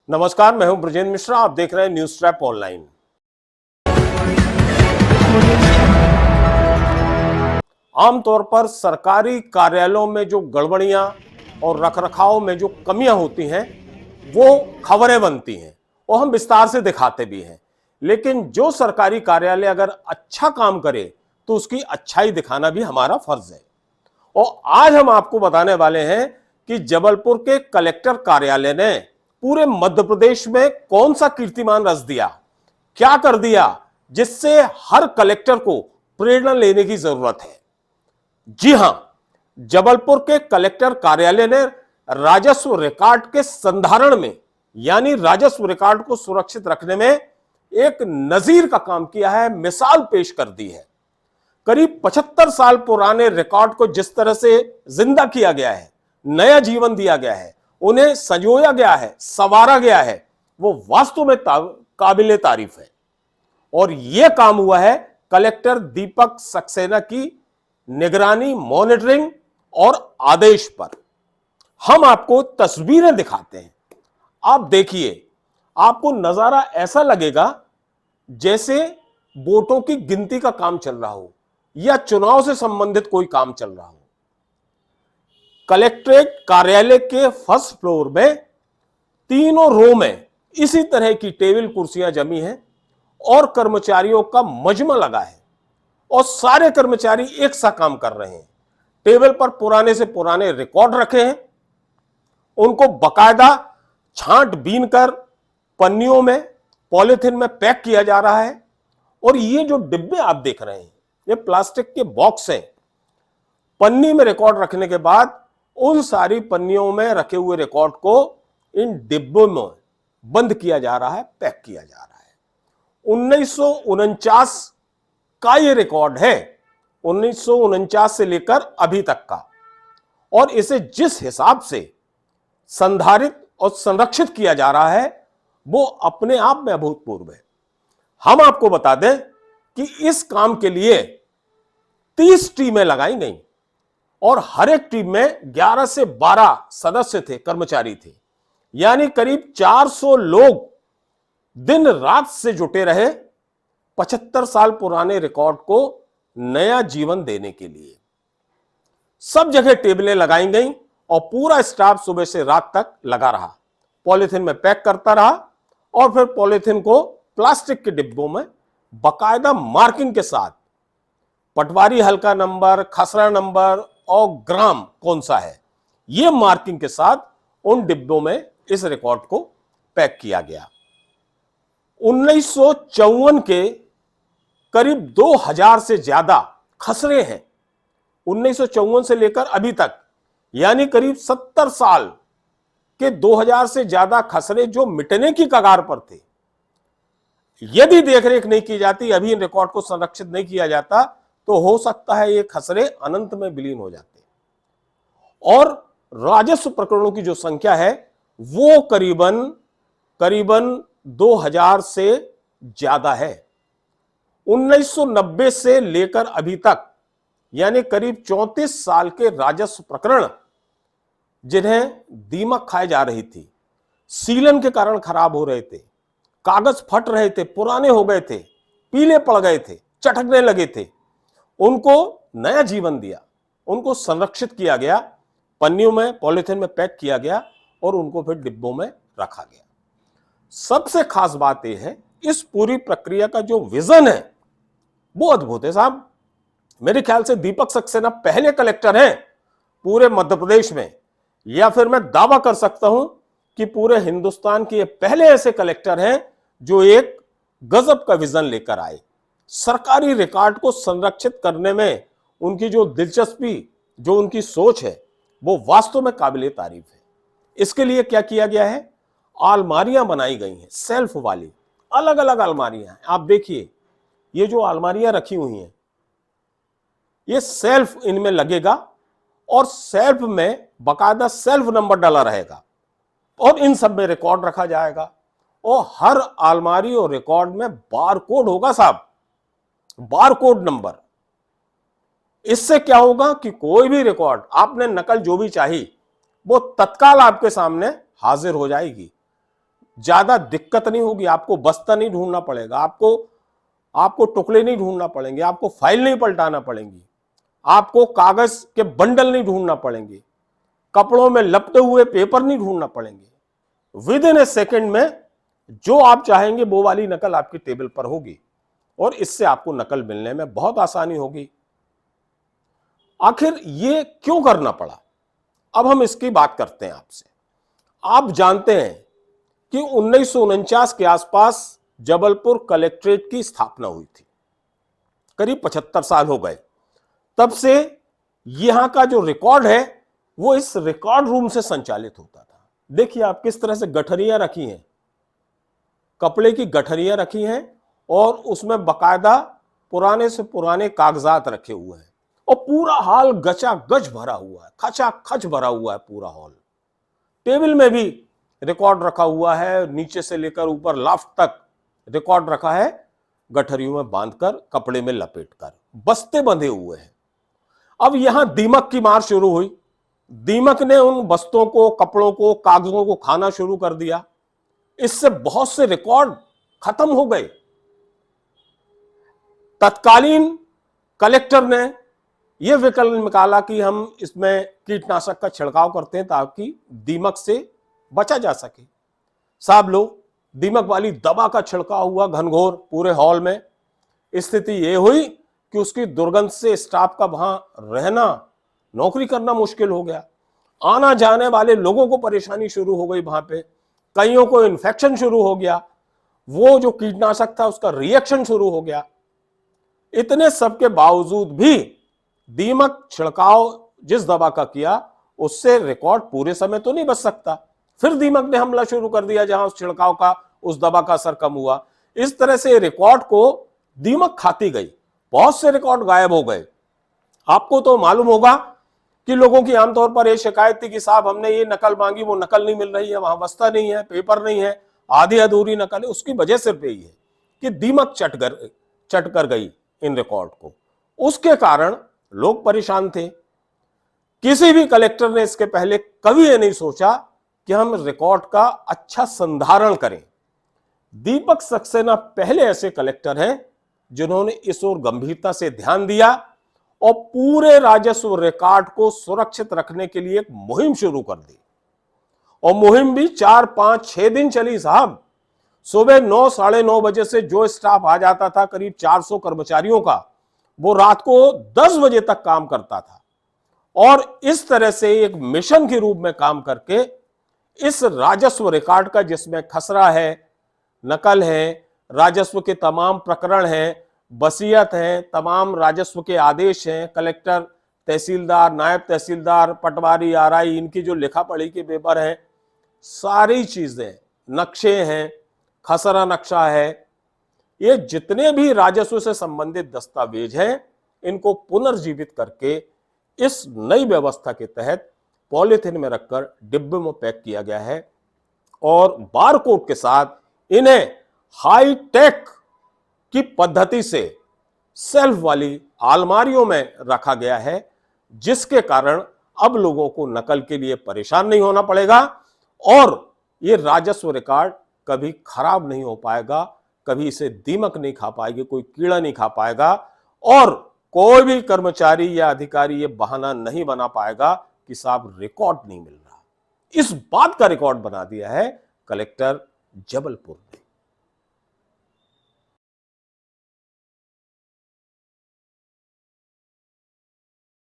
नमस्कार, मैं हूं ब्रजेंद्र मिश्रा। आप देख रहे हैं न्यूज ट्रैप ऑनलाइन। आमतौर पर सरकारी कार्यालयों में जो गड़बड़ियां और रखरखाव में जो कमियां होती हैं वो खबरें बनती हैं और हम विस्तार से दिखाते भी हैं। लेकिन जो सरकारी कार्यालय अगर अच्छा काम करे तो उसकी अच्छाई दिखाना भी हमारा फर्ज है। और आज हम आपको बताने वाले हैं कि जबलपुर के कलेक्टर कार्यालय ने पूरे मध्य प्रदेश में कौन सा कीर्तिमान रच दिया, क्या कर दिया जिससे हर कलेक्टर को प्रेरणा लेने की जरूरत है। जी हां, जबलपुर के कलेक्टर कार्यालय ने राजस्व रिकॉर्ड के संधारण में यानी राजस्व रिकॉर्ड को सुरक्षित रखने में एक नजीर का काम किया है, मिसाल पेश कर दी है। करीब 75 साल पुराने रिकॉर्ड को जिस तरह से जिंदा किया गया है, नया जीवन दिया गया है, उन्हें संजोया गया है, संवारा गया है, वो वास्तव में काबिले तारीफ है। और यह काम हुआ है कलेक्टर दीपक सक्सेना की निगरानी, मॉनिटरिंग और आदेश पर। हम आपको तस्वीरें दिखाते हैं, आप देखिए। आपको नजारा ऐसा लगेगा जैसे वोटों की गिनती का काम चल रहा हो या चुनाव से संबंधित कोई काम चल रहा हो। कलेक्ट्रेट कार्यालय के फर्स्ट फ्लोर में तीनों रो में इसी तरह की टेबल कुर्सियां जमी हैं और कर्मचारियों का मजमा लगा है और सारे कर्मचारी एक सा काम कर रहे हैं। टेबल पर पुराने से पुराने रिकॉर्ड रखे हैं, उनको बकायदा छांट बीन कर पन्नियों में, पॉलिथीन में पैक किया जा रहा है। और ये जो डिब्बे आप देख रहे हैं, ये प्लास्टिक के बॉक्स हैं। पन्नी में रिकॉर्ड रखने के बाद उन सारी पन्नियों में रखे हुए रिकॉर्ड को इन डिब्बों में बंद किया जा रहा है, पैक किया जा रहा है। 1949 का ये रिकॉर्ड है, 1949 से लेकर अभी तक का। और इसे जिस हिसाब से संधारित और संरक्षित किया जा रहा है वो अपने आप में अभूतपूर्व है। हम आपको बता दें कि इस काम के लिए 30 टीमें लगाई गई और हर एक टीम में 11 से 12 सदस्य थे, कर्मचारी थे। यानी करीब 400 लोग दिन रात से जुटे रहे 75 साल पुराने रिकॉर्ड को नया जीवन देने के लिए। सब जगह टेबलें लगाई गई और पूरा स्टाफ सुबह से रात तक लगा रहा, पॉलिथीन में पैक करता रहा और फिर पॉलिथीन को प्लास्टिक के डिब्बों में बकायदा मार्किंग के साथ, पटवारी हल्का नंबर, खसरा नंबर और ग्राम कौन सा है, यह मार्किंग के साथ उन डिब्बों में इस रिकॉर्ड को पैक किया गया। 1954 के करीब 2000 से ज्यादा खसरे हैं 1954 से लेकर अभी तक, यानी करीब 70 साल के 2000 से ज्यादा खसरे जो मिटने की कगार पर थे। यदि देखरेख नहीं की जाती, अभी इन रिकॉर्ड को संरक्षित नहीं किया जाता, तो हो सकता है ये खसरे अनंत में विलीन हो जाते। और राजस्व प्रकरणों की जो संख्या है वो करीबन 2000 से ज्यादा है। 1990 से लेकर अभी तक यानी करीब 34 साल के राजस्व प्रकरण जिन्हें दीमक खाए जा रही थी, सीलन के कारण खराब हो रहे थे, कागज फट रहे थे, पुराने हो गए थे, पीले पड़ गए थे, चटकने लगे थे, उनको नया जीवन दिया, उनको संरक्षित किया गया, पन्नियों में, पॉलिथीन में पैक किया गया और उनको फिर डिब्बों में रखा गया। सबसे खास बात यह है, इस पूरी प्रक्रिया का जो विजन है वो अद्भुत है साहब। मेरे ख्याल से दीपक सक्सेना पहले कलेक्टर हैं पूरे मध्य प्रदेश में, या फिर मैं दावा कर सकता हूं कि पूरे हिंदुस्तान के पहले ऐसे कलेक्टर हैं जो एक गजब का विजन लेकर आए। सरकारी रिकॉर्ड को संरक्षित करने में उनकी जो दिलचस्पी, जो उनकी सोच है, वो वास्तव में काबिले तारीफ है। इसके लिए क्या किया गया है, अलमारियां बनाई गई हैं, सेल्फ वाली, अलग अलग अलमारियां हैं। आप देखिए, ये जो अलमारियां रखी हुई हैं, ये सेल्फ इनमें लगेगा और सेल्फ में बकायदा सेल्फ नंबर डाला रहेगा और इन सब में रिकॉर्ड रखा जाएगा। और हर अलमारी और रिकॉर्ड में बार कोड होगा साहब, बार कोड नंबर। इससे क्या होगा कि कोई भी रिकॉर्ड, आपने नकल जो भी चाहिए वो तत्काल आपके सामने हाजिर हो जाएगी। ज्यादा दिक्कत नहीं होगी, आपको बस्ता नहीं ढूंढना पड़ेगा, आपको टुकड़े नहीं ढूंढना पड़ेंगे, आपको फाइल नहीं पलटाना पड़ेंगी, आपको कागज के बंडल नहीं ढूंढना पड़ेंगे, कपड़ों में लपटे हुए पेपर नहीं ढूंढना पड़ेंगे। विद इन ए सेकेंड में जो आप चाहेंगे वो वाली नकल आपकी टेबल पर होगी और इससे आपको नकल मिलने में बहुत आसानी होगी। आखिर ये क्यों करना पड़ा, अब हम इसकी बात करते हैं आपसे। आप जानते हैं कि 1949 के आसपास जबलपुर कलेक्ट्रेट की स्थापना हुई थी, करीब 75 साल हो गए। तब से यहां का जो रिकॉर्ड है वो इस रिकॉर्ड रूम से संचालित होता था। देखिए आप किस तरह से गठरियां रखी हैं, कपड़े की गठरियां रखी हैं और उसमें बकायदा पुराने से पुराने कागजात रखे हुए हैं और पूरा हॉल गचा गच भरा हुआ है, खचा खच भरा हुआ है पूरा हॉल। टेबल में भी रिकॉर्ड रखा हुआ है, नीचे से लेकर ऊपर लाफ्ट तक रिकॉर्ड रखा है, गठरियों में बांधकर कपड़े में लपेटकर बस्ते बंधे हुए हैं। अब यहां दीमक की मार शुरू हुई, दीमक ने उन बस्तों को, कपड़ों को, कागजों को खाना शुरू कर दिया। इससे बहुत से रिकॉर्ड खत्म हो गए। तत्कालीन कलेक्टर ने यह विकल्प निकाला कि हम इसमें कीटनाशक का छिड़काव करते हैं ताकि दीमक से बचा जा सके। साहब लो, दीमक वाली दवा का छिड़काव हुआ घनघोर पूरे हॉल में। स्थिति यह हुई कि उसकी दुर्गंध से स्टाफ का वहां रहना, नौकरी करना मुश्किल हो गया। आना जाने वाले लोगों को परेशानी शुरू हो गई, वहां पे कईयों को इन्फेक्शन शुरू हो गया, वो जो कीटनाशक था उसका रिएक्शन शुरू हो गया। इतने सब के बावजूद भी दीमक छिड़काव जिस दवा का किया उससे रिकॉर्ड पूरे समय तो नहीं बच सकता। फिर दीमक ने हमला शुरू कर दिया जहां उस छिड़काव का, उस दवा का असर कम हुआ। इस तरह से रिकॉर्ड को दीमक खाती गई, बहुत से रिकॉर्ड गायब हो गए। आपको तो मालूम होगा कि लोगों की आमतौर पर यह शिकायत थी कि साहब हमने ये नकल मांगी, वो नकल नहीं मिल रही है, वहां बस्ता नहीं है, पेपर नहीं है, आधी अधूरी नकल है। उसकी वजह सिर्फ यही है कि दीमक चट कर गई इन रिकॉर्ड को। उसके कारण लोग परेशान थे। किसी भी कलेक्टर ने इसके पहले कभी यह नहीं सोचा कि हम रिकॉर्ड का अच्छा संधारण करें। दीपक सक्सेना पहले ऐसे कलेक्टर हैं जिन्होंने इस ओर गंभीरता से ध्यान दिया और पूरे राजस्व रिकॉर्ड को सुरक्षित रखने के लिए एक मुहिम शुरू कर दी। और मुहिम भी 4, 5, 6 दिन चली साहब। सुबह 9, साढ़े 9 बजे से जो स्टाफ आ जाता था, करीब 400 कर्मचारियों का, वो रात को 10 बजे तक काम करता था। और इस तरह से एक मिशन के रूप में काम करके इस राजस्व रिकॉर्ड का, जिसमें खसरा है, नकल है, राजस्व के तमाम प्रकरण हैं, वसीयत हैं, तमाम राजस्व के आदेश हैं, कलेक्टर, तहसीलदार, नायब तहसीलदार, पटवारी, आरआई, इनकी जो लिखा पढ़ी के पेपर हैं, सारी चीजें, नक्शे हैं, खसरा नक्शा है, ये जितने भी राजस्व से संबंधित दस्तावेज हैं, इनको पुनर्जीवित करके इस नई व्यवस्था के तहत पॉलिथीन में रखकर डिब्बे में पैक किया गया है और बारकोड के साथ इन्हें हाई टेक की पद्धति से सेल्फ वाली अलमारियों में रखा गया है, जिसके कारण अब लोगों को नकल के लिए परेशान नहीं होना पड़ेगा और ये राजस्व रिकॉर्ड कभी खराब नहीं हो पाएगा, कभी इसे दीमक नहीं खा पाएगी, कोई कीड़ा नहीं खा पाएगा और कोई भी कर्मचारी या अधिकारी ये बहाना नहीं बना पाएगा कि साहब रिकॉर्ड नहीं मिल रहा। इस बात का रिकॉर्ड बना दिया है कलेक्टर जबलपुर ने।